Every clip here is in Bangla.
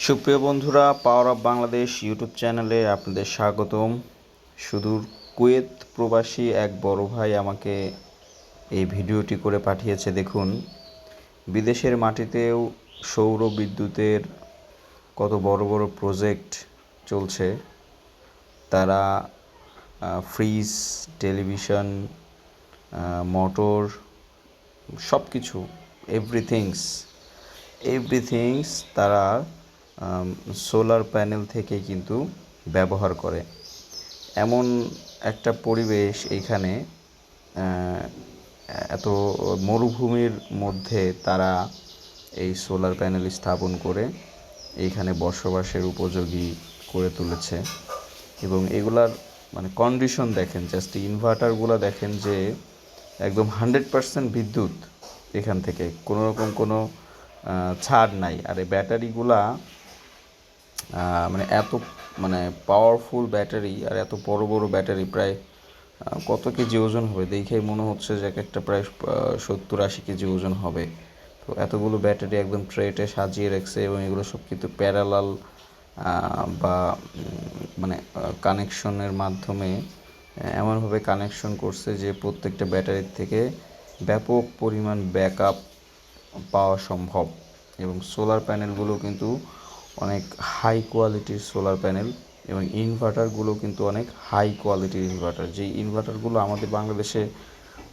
সুপ্রিয় বন্ধুরা, পাওয়ার অফ বাংলাদেশ ইউটিউব চ্যানেলে আপনাদের স্বাগতম। সুদূর কুয়েত প্রবাসী এক বড় ভাই আমাকে এই ভিডিওটি করে পাঠিয়েছে। দেখুন, বিদেশের মাটিতেও সৌর বিদ্যুতের কত বড় বড় প্রজেক্ট চলছে। তারা ফ্রিজ, টেলিভিশন, মোটর, সব কিছু এভরিথিংস তারা সোলার প্যানেল থেকে কিন্তু ব্যবহার করে। এমন একটা পরিবেশ এইখানে, এত মরুভূমির মধ্যে তারা এই সোলার প্যানেল স্থাপন করে এইখানে বসবাসের উপযোগী করে তুলেছে। এবং এগুলার কন্ডিশন দেখেন, জাস্ট ইনভার্টারগুলো দেখেন যে একদম 100% বিদ্যুৎ এখান থেকে, কোনো রকম কোনো ছাড় নাই। আর এই ব্যাটারিগুলা এত পাওয়ারফুল ব্যাটারি, আর এত বড় বড় ব্যাটারি, প্রায় কত কেজি ওজন হবে দেখে মনে হচ্ছে যে একটা প্রায় 70-80 কেজি ওজন হবে। তো এতগুলো ব্যাটারি একদম ট্রেতে সাজিয়ে রাখছে, এবং এগুলো সব কিন্তু প্যারালাল বা কানেকশনের মাধ্যমে এমনভাবে কানেকশন করছে যে প্রত্যেকটা ব্যাটারির থেকে ব্যাপক পরিমাণ ব্যাকআপ পাওয়া সম্ভব। এবং সোলার প্যানেলগুলো কিন্তু অনেক হাই কোয়ালিটির সোলার প্যানেল, এবং ইনভার্টারগুলো কিন্তু অনেক হাই কোয়ালিটির ইনভার্টার, যেই ইনভার্টারগুলো আমাদের বাংলাদেশে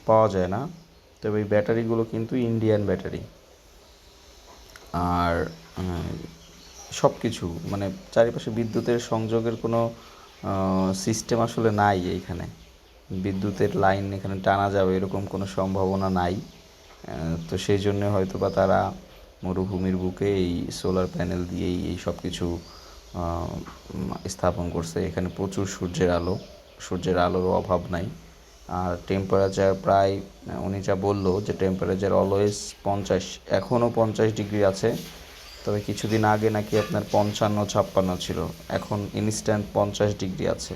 পাওয়া যায় না। তবে এই ব্যাটারিগুলো কিন্তু ইন্ডিয়ান ব্যাটারি। আর সব কিছু চারিপাশে বিদ্যুতের সংযোগের কোনো সিস্টেম আসলে নাই এইখানে। বিদ্যুতের লাইন এখানে টানা যাবে এরকম কোনো সম্ভাবনা নাই। তো সেই জন্য হয়তো বা তারা মরুভূমির বুকে এই সোলার প্যানেল দিয়েই এই সব কিছু স্থাপন করছে। এখানে প্রচুর সূর্যের আলোরও অভাব নাই। আর টেম্পারেচার প্রায়, উনি যা বললো যে টেম্পারেচার অলওয়েজ 50, এখনও 50 ডিগ্রি আছে। তবে কিছুদিন আগে নাকি আপনার 55-56 ছিল, এখন ইনস্ট্যান্ট 50 ডিগ্রি আছে।